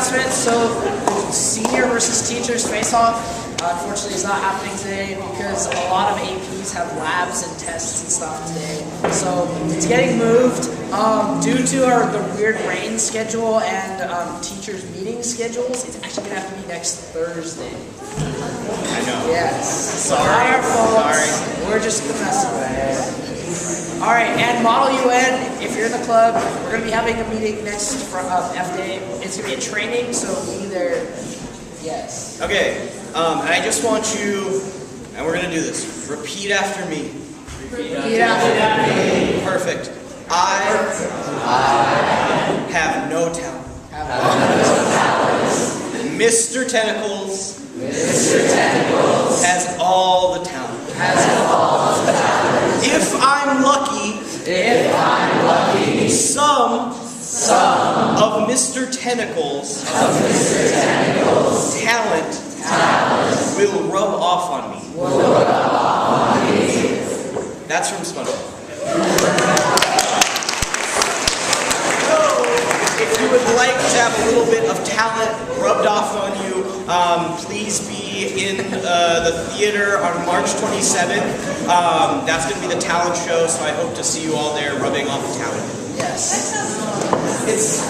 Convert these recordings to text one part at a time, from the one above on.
announcement. So, senior versus teachers face-off, unfortunately, is not happening today because a lot of APs have labs and tests and stuff today. So, it's getting moved due to the weird rain schedule and teachers' meeting schedules. It's actually going to have to be next Thursday. I know. Yes. So, not our fault. Sorry. We're just messing with it. Alright, and Model UN, if you're in the club, we're going to be having a meeting next F Day. It's going to be a training, so be there. Yes. Okay, and I just want you, and we're going to do this, repeat after me. Repeat after me. Perfect. I have no talent. Mr. Tentacles has all the talent. If I'm lucky, some of Mr. Tentacles' talent will rub off on me. That's from SpongeBob. If you would like to have a little bit of talent rubbed off on you, please be in the theater on March 27th. That's going to be the talent show, so I hope to see you all there rubbing off the talent. Yes. It's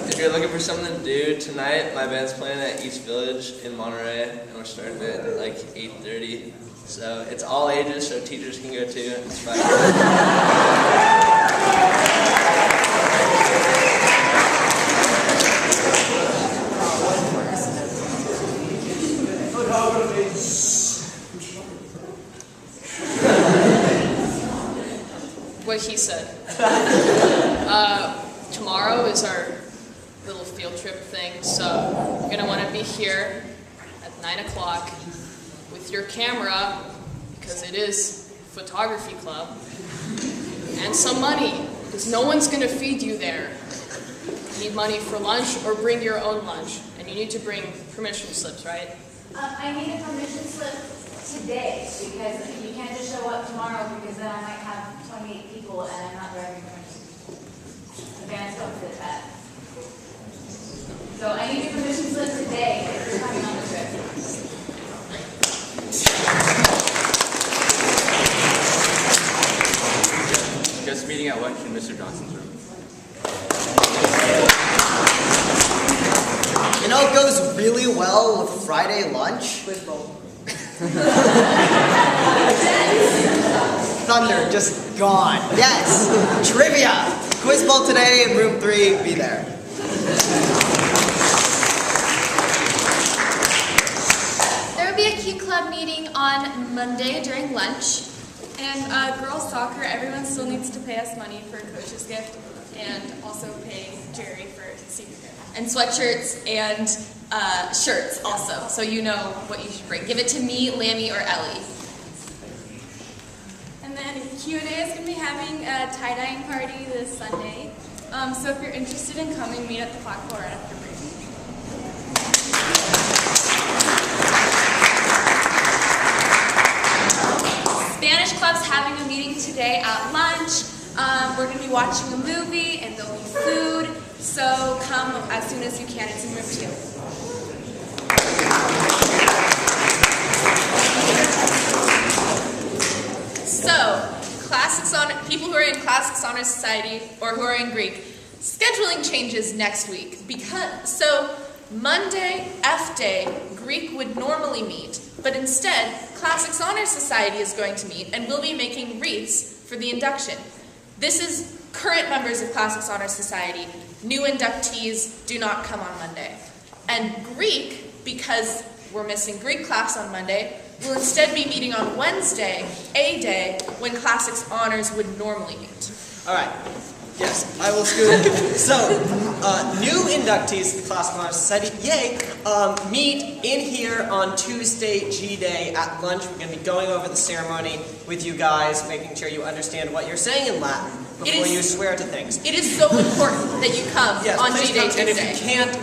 If you're looking for something to do tonight, my band's playing at East Village in Monterey, and we're starting at like 8:30. So it's all ages, so teachers can go too. It's fine. What he said. Tomorrow is our little field trip thing, so you're going to want to be here at 9 o'clock with your camera, because it is photography club, and some money, because no one's going to feed you there. You need money for lunch, or bring your own lunch, and you need to bring permission slips, right? I need a permission slip today, because you can't just show up tomorrow, because then I might have 28 people and I'm not driving permission. The vans don't fit that. So I need your permission slip today if you're coming on the trip. Just meeting at lunch in Mr. Johnson's room. You know, it goes really well with Friday lunch. Thunder, just gone. Yes, trivia. Quiz bowl today in room 3, be there. There will be a Q Club meeting on Monday during lunch. And girls soccer, everyone still needs to pay us money for coach's gift and also pay Jerry for senior gift. And sweatshirts and shirts also, so you know what you should bring. Give it to me, Lammy, or Ellie. And then Q&A is going to be having a tie-dyeing party this Sunday. So if you're interested in coming, meet at the flagpole right after break. Spanish Club's having a meeting today at lunch. We're going to be watching a movie and there'll be food. So come as soon as you can. It's in room 2. So, people who are in Classics Honor Society or who are in Greek, scheduling changes next week. So Monday, F Day, Greek would normally meet, but instead, Classics Honor Society is going to meet and we'll be making wreaths for the induction. This is current members of Classics Honor Society. New inductees do not come on Monday. And Greek, because we're missing Greek class on Monday, will instead be meeting on Wednesday, A Day, when Classics Honors would normally meet. All right. Yes, I will scoot. So, new inductees to the Classical Honor Society, yay, meet in here on Tuesday, G-Day, at lunch. We're going to be going over the ceremony with you guys, making sure you understand what you're saying in Latin before you swear to things. It is so important that you come Yes, on please G-Day come, Tuesday. and if you can't,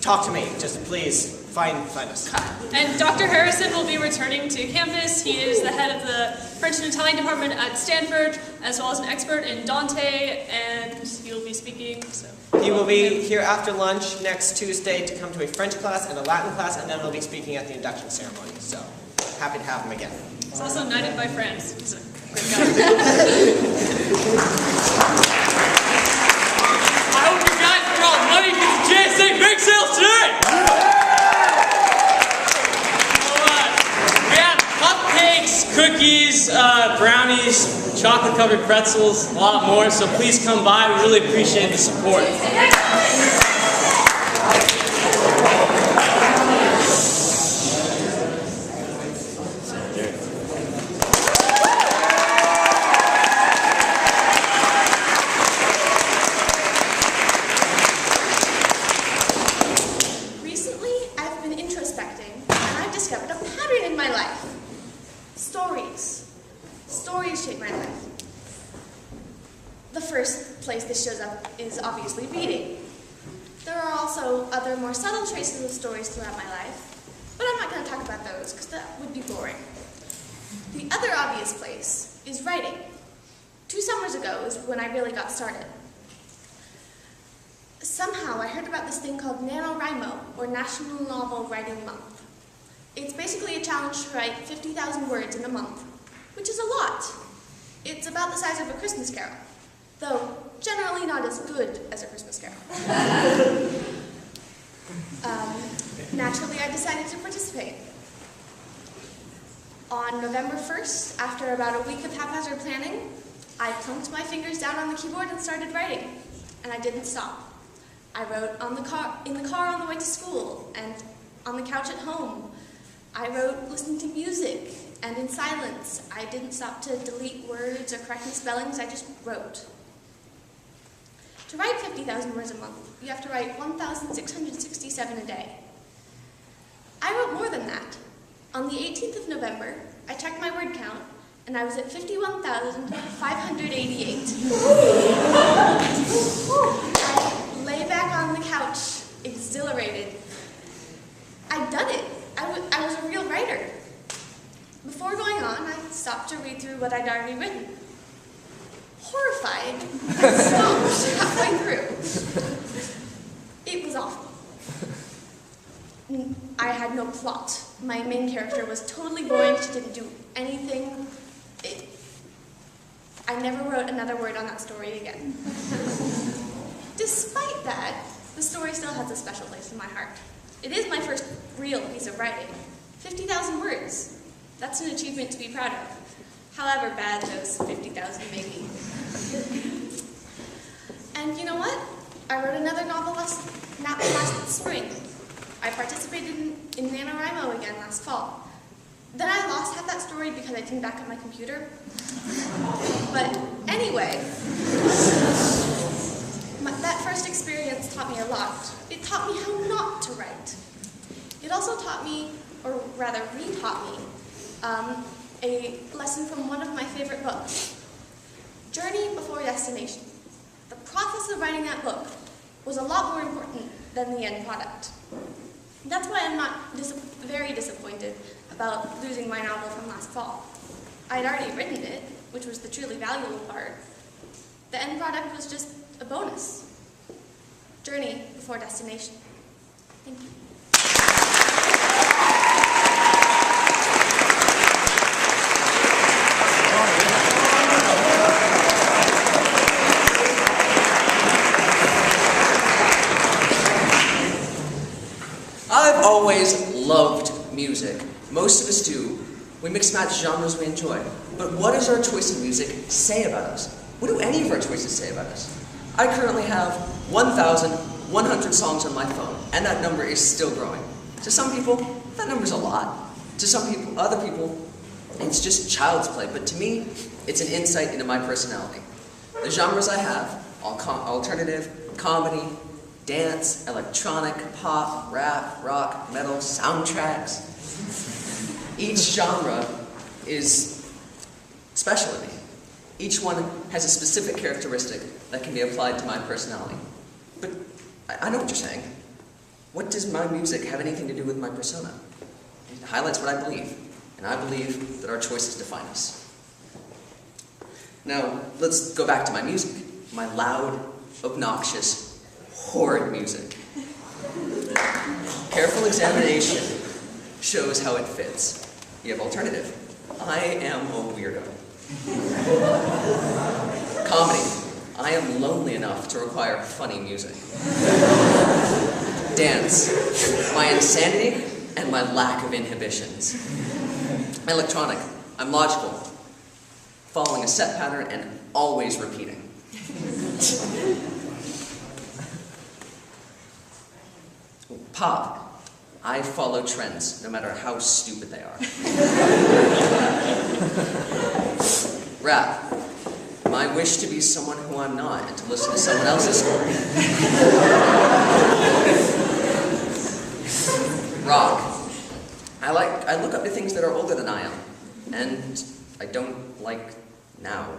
talk to me. Just please find us. And Dr. Harrison will be returning to campus. He is the head of the French and Italian department at Stanford, as well as an expert in Dante, and he will be speaking. So He will be here after lunch next Tuesday to come to a French class and a Latin class, and then he'll be speaking at the induction ceremony. So happy to have him again. he's also knighted by France. He's a great guy. I hope you guys brought money for the JSA bake sales today! We have cupcakes, cookies, brownies, chocolate-covered pretzels, a lot more, so please come by. We really appreciate the support. Recently, I've been introspecting, and I've discovered a pattern in my life. Stories. Stories shape my life. The first place this shows up is obviously reading. There are also other more subtle traces of stories throughout my life, but I'm not going to talk about those because that would be boring. The other obvious place is writing. 2 summers ago is when I really got started. Somehow I heard about this thing called NaNoWriMo, or National Novel Writing Month. It's basically a challenge to write 50,000 words in a month, which is a lot. It's about the size of a Christmas carol, though generally not as good as a Christmas carol. Naturally, I decided to participate. On November 1st, after about a week of haphazard planning, I plunked my fingers down on the keyboard and started writing, and I didn't stop. I wrote in the car on the way to school, and on the couch at home. I wrote listening to music, and in silence. I didn't stop to delete words or correct misspellings, I just wrote. To write 50,000 words a month, you have to write 1,667 a day. I wrote more than that. On the 18th of November, I checked my word count, and I was at 51,588. I lay back on the couch, exhilarated. I'd done it. I was a real writer. Before going on, I stopped to read through what I'd already written. Horrified, I stopped halfway through. It was awful. I had no plot. My main character was totally boring. She didn't do anything. I never wrote another word on that story again. Despite that, the story still has a special place in my heart. It is my first real piece of writing. 50,000 words. That's an achievement to be proud of. However bad those 50,000 may be. And you know what? I wrote another novel last spring. I participated in NaNoWriMo again last fall. Then I lost half that story because I didn't back up my computer. But anyway, that first experience taught me a lot. It taught me how not to write. It also taught me, or rather re-taught me, a lesson from one of my favorite books, Journey Before Destination. The process of writing that book was a lot more important than the end product. That's why I'm not very disappointed about losing my novel from last fall. I'd already written it, which was the truly valuable part. The end product was just a bonus. Journey Before Destination. Thank you. I've always loved music. Most of us do. We mix match genres we enjoy. But what does our choice of music say about us? What do any of our choices say about us? I currently have 1,100 songs on my phone, and that number is still growing. To some people, that number's a lot. To some people, other people, it's just child's play. But to me, it's an insight into my personality. The genres I have, alternative, comedy, dance, electronic, pop, rap, rock, metal, soundtracks. Each genre is special to me. Each one has a specific characteristic that can be applied to my personality. But I know what you're saying. What does my music have anything to do with my persona? It highlights what I believe, and I believe that our choices define us. Now, let's go back to my music. My loud, obnoxious, horrid music. Careful examination shows how it fits. You have alternative. I am a weirdo. Comedy. I am lonely enough to require funny music. Dance. My insanity and my lack of inhibitions. Electronic. I'm logical. Following a set pattern and always repeating. Pop. I follow trends, no matter how stupid they are. Rap. My wish to be someone who I'm not and to listen to someone else's story. Rock. I look up to things that are older than I am, and I don't like now.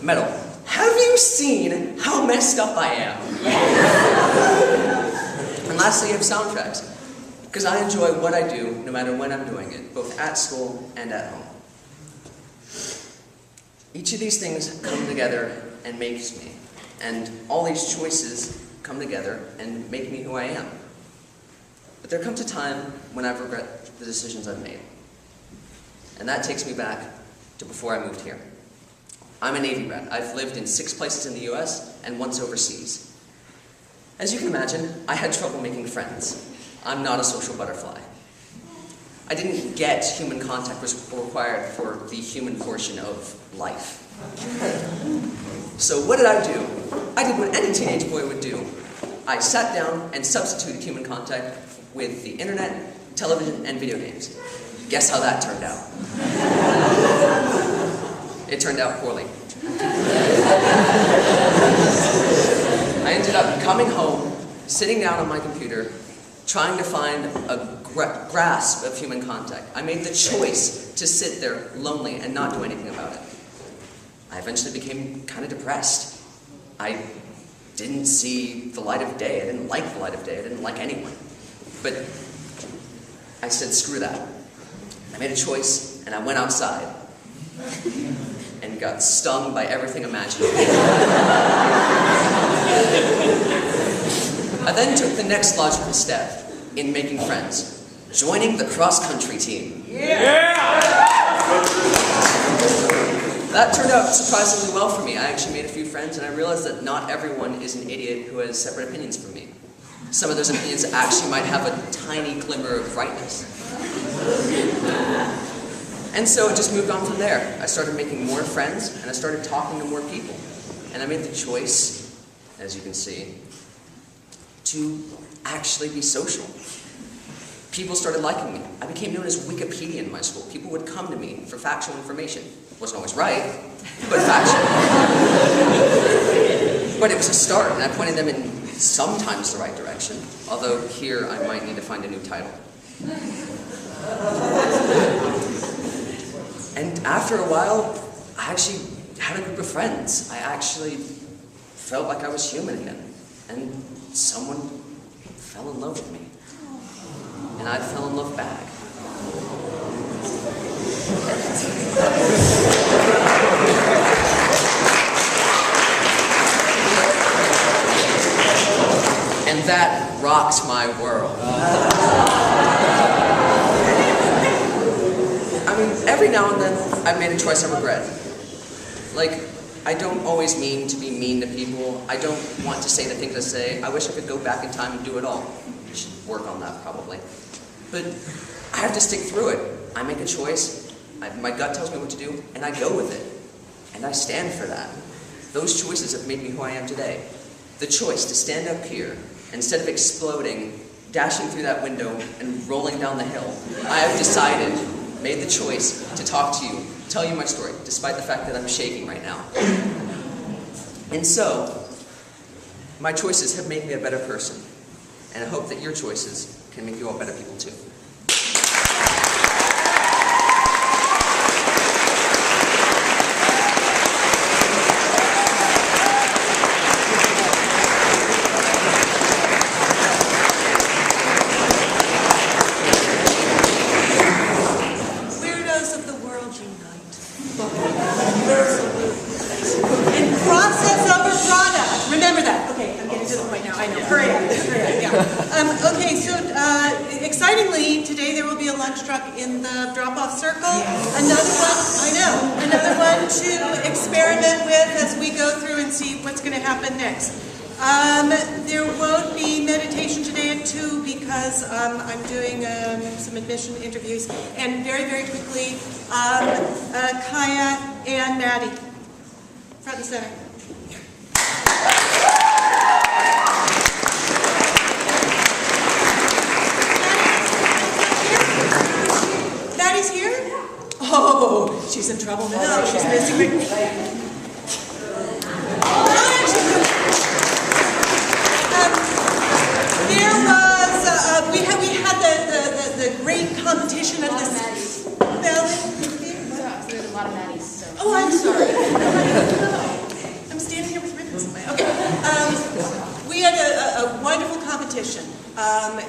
Metal. Have you seen how messed up I am? And lastly, you have soundtracks, because I enjoy what I do no matter when I'm doing it, both at school and at home. Each of these things come together and makes me, and all these choices come together and make me who I am. But there comes a time when I've regret the decisions I've made. And that takes me back to before I moved here. I'm a Navy brat. I've lived in 6 places in the US and once overseas. As you can imagine, I had trouble making friends. I'm not a social butterfly. I didn't get human contact was required for the human portion of life. So what did I do? I did what any teenage boy would do. I sat down and substituted human contact with the internet, television, and video games. Guess how that turned out? It turned out poorly. I ended up coming home, sitting down on my computer, trying to find a grasp of human contact. I made the choice to sit there lonely and not do anything about it. I eventually became kind of depressed. I didn't see the light of day. I didn't like the light of day. I didn't like anyone. But I said, screw that. I made a choice, and I went outside and got stung by everything imaginable. I then took the next logical step in making friends, joining the cross-country team. Yeah! That turned out surprisingly well for me. I actually made a few friends, and I realized that not everyone is an idiot who has separate opinions from me. Some of those opinions actually might have a tiny glimmer of brightness. And so it just moved on from there. I started making more friends, and I started talking to more people. And I made the choice, as you can see, to actually be social. People started liking me. I became known as Wikipedia in my school. People would come to me for factual information. It wasn't always right, but factual. But it was a start, and I pointed them in sometimes the right direction. Although here I might need to find a new title. And after a while, I actually had a group of friends. I actually felt like I was human again. And someone fell in love with me. And I fell in love back. And that rocked my world. I mean, every now and then, I've made a choice I regret. Like, I don't always mean to be mean to people. I don't want to say the things I say. I wish I could go back in time and do it all. I should work on that, probably. But I have to stick through it. I make a choice, my gut tells me what to do, and I go with it. And I stand for that. Those choices have made me who I am today. The choice to stand up here, instead of exploding, dashing through that window, and rolling down the hill, I have decided, made the choice to talk to you, tell you my story, despite the fact that I'm shaking right now. And so, my choices have made me a better person. And I hope that your choices can make you all better people too. Okay, so excitingly, today there will be a lunch truck in the drop-off circle. Another one to experiment with as we go through and see what's going to happen next. There won't be meditation today at 2 because I'm doing some admission interviews. And very, very quickly, Kaya and Maddie, front and center. Maddie's here? Oh, she's in trouble now. She's missing me. There was, we had the great competition at this spelling bee. There's a lot of Maddies, so. Oh, I'm sorry. I'm standing here with ribbons in my. Okay. We had a wonderful competition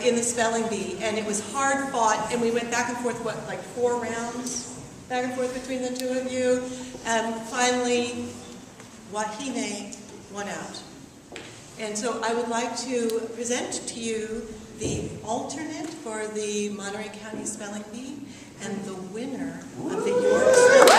in the spelling bee, and it was hard fought, and we went back and forth, what, like 4 rounds? Back and forth between the two of you. And finally, Wahine won out. And so I would like to present to you the alternate for the Monterey County Spelling Bee and the winner of the York Spelling Bee.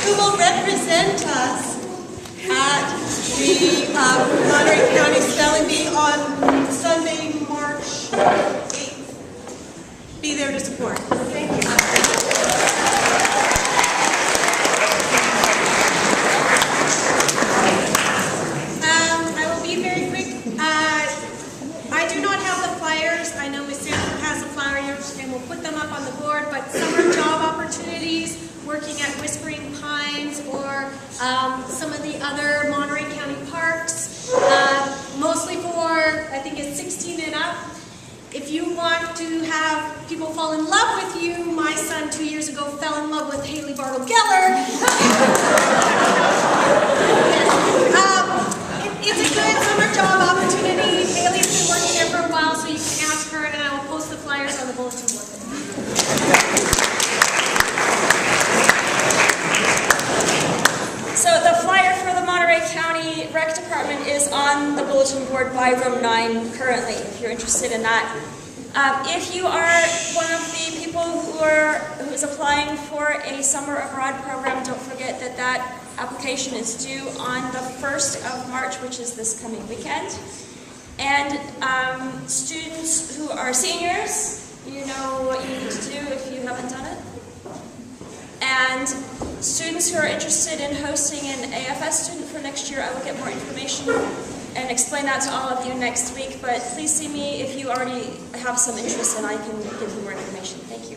Who will represent us at the Monterey County Spelling Bee on Sunday, March 8th. Be there to support. Thank you. I will be very quick. I do not have the flyers. I know Ms. Sanford has the flyers, and we'll put them up on the board, but summer job opportunities, working at Whispering Pines or some of the other Monterey County parks, mostly for, I think it's 16 and up. If you want to have people fall in love with you, my son 2 years ago fell in love with Haley Bartle Geller. It's a good summer job opportunity. Haley's been working there for a while, so you can ask her, and I will post the flyers on the bulletin board. So the flyer for the Monterey County Rec Department is on the bulletin board by room 9 currently, if you're interested in that. If you are one of the people who is applying for a summer abroad program, don't forget that that application is due on the 1st of March, which is this coming weekend. And students who are seniors, you know what you need to do if you haven't done it. And students who are interested in hosting an AFS student for next year, I will get more information and explain that to all of you next week. But please see me if you already have some interest, and I can give you more information. Thank you.